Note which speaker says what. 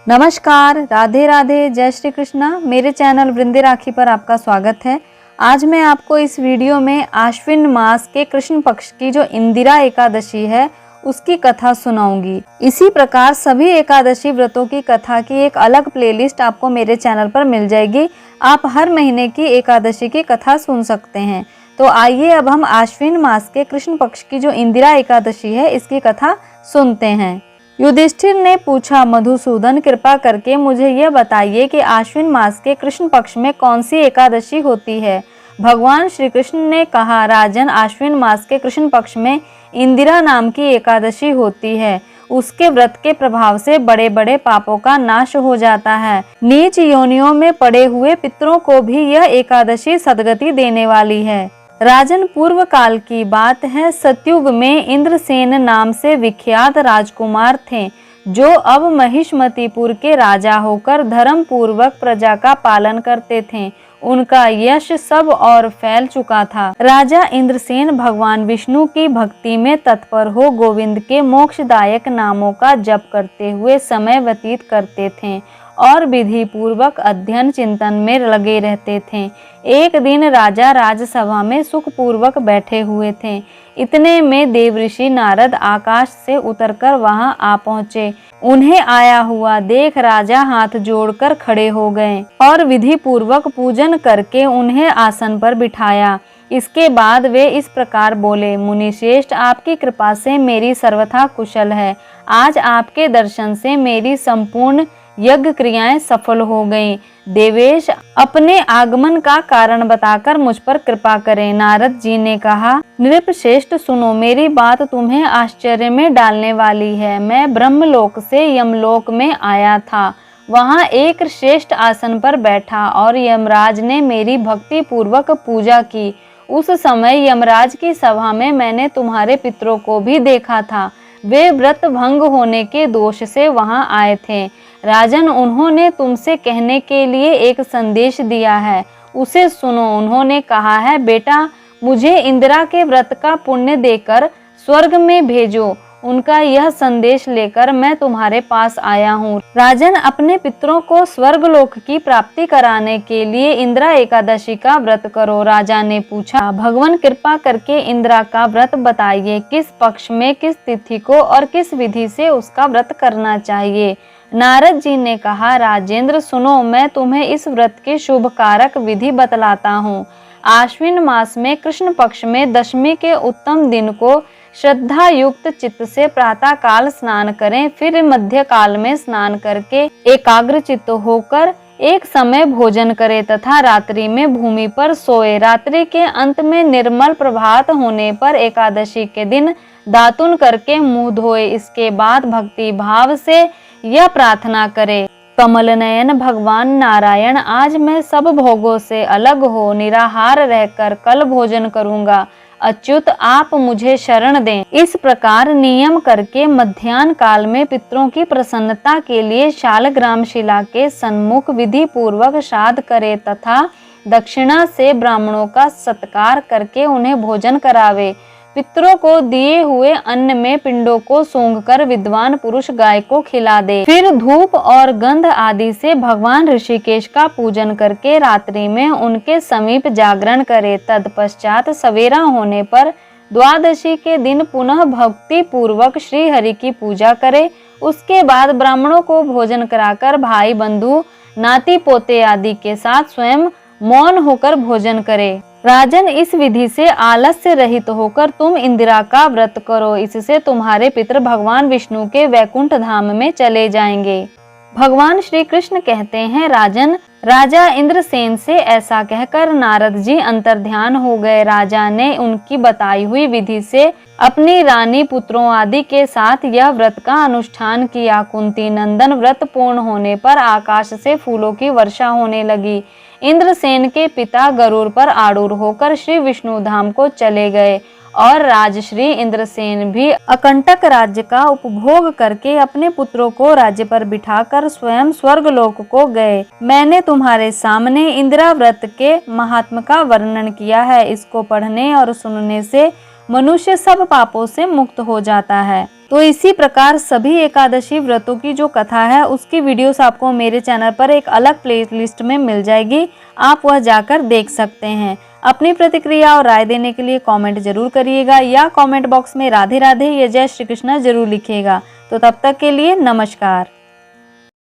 Speaker 1: नमस्कार, राधे राधे, जय श्री कृष्णा। मेरे चैनल वृंदे राखी पर आपका स्वागत है। आज मैं आपको इस वीडियो में आश्विन मास के कृष्ण पक्ष की जो इंदिरा एकादशी है उसकी कथा सुनाऊंगी। इसी प्रकार सभी एकादशी व्रतों की कथा की एक अलग प्लेलिस्ट आपको मेरे चैनल पर मिल जाएगी। आप हर महीने की एकादशी की कथा सुन सकते हैं। तो आइए अब हम आश्विन मास के कृष्ण पक्ष की जो इंदिरा एकादशी है इसकी कथा सुनते हैं। युधिष्ठिर ने पूछा, मधुसूदन कृपा करके मुझे यह बताइए कि आश्विन मास के कृष्ण पक्ष में कौन सी एकादशी होती है। भगवान श्री कृष्ण ने कहा, राजन, आश्विन मास के कृष्ण पक्ष में इंदिरा नाम की एकादशी होती है। उसके व्रत के प्रभाव से बड़े बड़े पापों का नाश हो जाता है। नीच योनियों में पड़े हुए पितरों को भी यह एकादशी सद्गति देने वाली है। राजन, पूर्व काल की बात है। सतयुग में इंद्रसेन नाम से विख्यात राजकुमार थे जो अब महिष्मतिपुर के राजा होकर धर्म पूर्वक प्रजा का पालन करते थे। उनका यश सब और फैल चुका था। राजा इंद्रसेन भगवान विष्णु की भक्ति में तत्पर हो गोविंद के मोक्षदायक नामों का जप करते हुए समय व्यतीत करते थे और विधि पूर्वक अध्ययन चिंतन में लगे रहते थे। एक दिन राजा राजसभा में सुख पूर्वक बैठे हुए थे। इतने में देवऋषि नारद आकाश से उतरकर वहां आ पहुंचे। उन्हें आया हुआ देख राजा हाथ जोड़कर खड़े हो गए और विधि पूर्वक पूजन करके उन्हें आसन पर बिठाया। इसके बाद वे इस प्रकार बोले, मुनिश्रेष्ठ, आपकी कृपा से मेरी सर्वथा कुशल है। आज आपके दर्शन से मेरी संपूर्ण यज्ञ क्रियाएं सफल हो गईं। देवेश, अपने आगमन का कारण बताकर मुझ पर कृपा करें। नारद जी ने कहा, नृपश्रेष्ठ, सुनो, मेरी बात तुम्हें आश्चर्य में डालने वाली है। मैं ब्रह्मलोक से यमलोक में आया था। वहां एक श्रेष्ठ आसन पर बैठा और यमराज ने मेरी भक्ति पूर्वक पूजा की। उस समय यमराज की सभा में मैंने तुम्हारे पितरों को भी देखा था। वे व्रत भंग होने के दोष से वहां आए थे। राजन, उन्होंने तुमसे कहने के लिए एक संदेश दिया है, उसे सुनो। उन्होंने कहा है, बेटा, मुझे इंदिरा के व्रत का पुण्य देकर स्वर्ग में भेजो। उनका यह संदेश लेकर मैं तुम्हारे पास आया हूँ। राजन, अपने पितरों को स्वर्गलोक की प्राप्ति कराने के लिए इंदिरा एकादशी का व्रत करो। राजा ने पूछा, भगवान, कृपा करके इंदिरा का व्रत बताइए। किस पक्ष में, किस तिथि को और किस विधि से उसका व्रत करना चाहिए। नारद जी ने कहा, राजेंद्र, सुनो, मैं तुम्हें इस व्रत की शुभ कारक विधि बतलाता हूँ। आश्विन मास में कृष्ण पक्ष में दशमी के उत्तम दिन को श्रद्धा युक्त चित्त से प्रातः काल स्नान करें। फिर मध्य काल में स्नान करके एकाग्र चित्त होकर एक समय भोजन करें तथा रात्रि में भूमि पर सोए। रात्रि के अंत में निर्मल प्रभात होने पर एकादशी के दिन दातुन करके मुंह धोए। इसके बाद भक्ति भाव से यह प्रार्थना करे, कमल नयन भगवान नारायण, आज मैं सब भोगों से अलग हो निराहार रहकर कल भोजन करूंगा। अच्युत, आप मुझे शरण दें। इस प्रकार नियम करके मध्याह्न काल में पितरों की प्रसन्नता के लिए शालग्राम शिला के सन्मुख विधि पूर्वक श्राद्ध करे तथा दक्षिणा से ब्राह्मणों का सत्कार करके उन्हें भोजन करावे। पितरों को दिए हुए अन्न में पिंडों को सूंघकर विद्वान पुरुष गाय को खिला दे। फिर धूप और गंध आदि से भगवान ऋषिकेश का पूजन करके रात्रि में उनके समीप जागरण करे। तत्पश्चात सवेरा होने पर द्वादशी के दिन पुनः भक्ति पूर्वक श्री हरि की पूजा करे। उसके बाद ब्राह्मणों को भोजन कराकर भाई बंधु नाती पोते आदि के साथ स्वयं मौन होकर भोजन करे। राजन, इस विधि से आलस्य रहित होकर तुम इंदिरा का व्रत करो। इससे तुम्हारे पितर भगवान विष्णु के वैकुंठ धाम में चले जाएंगे। भगवान श्री कृष्ण कहते हैं, राजन, राजा इंद्रसेन से ऐसा कहकर नारद जी अंतर्ध्यान हो गए। राजा ने उनकी बताई हुई विधि से अपनी रानी पुत्रों आदि के साथ यह व्रत का अनुष्ठान किया। कुंती नंदन व्रत पूर्ण होने पर आकाश से फूलों की वर्षा होने लगी। इंद्रसेन के पिता गरुड़ पर आरूढ़ होकर श्री विष्णु धाम को चले गए और राजश्री इंद्रसेन भी अकंटक राज्य का उपभोग करके अपने पुत्रों को राज्य पर बिठाकर स्वयं स्वर्गलोक को गए। मैंने तुम्हारे सामने इंदिरा व्रत के महात्म का वर्णन किया है। इसको पढ़ने और सुनने से मनुष्य सब पापों से मुक्त हो जाता है। तो इसी प्रकार सभी एकादशी व्रतों की जो कथा है उसकी वीडियोस आपको मेरे चैनल पर एक अलग प्लेलिस्ट में मिल जाएगी, आप वह जाकर देख सकते हैं। अपनी प्रतिक्रिया और राय देने के लिए कमेंट जरूर करिएगा या कमेंट बॉक्स में राधे राधे या जय श्री कृष्णा जरूर लिखिएगा। तो तब तक के लिए नमस्कार।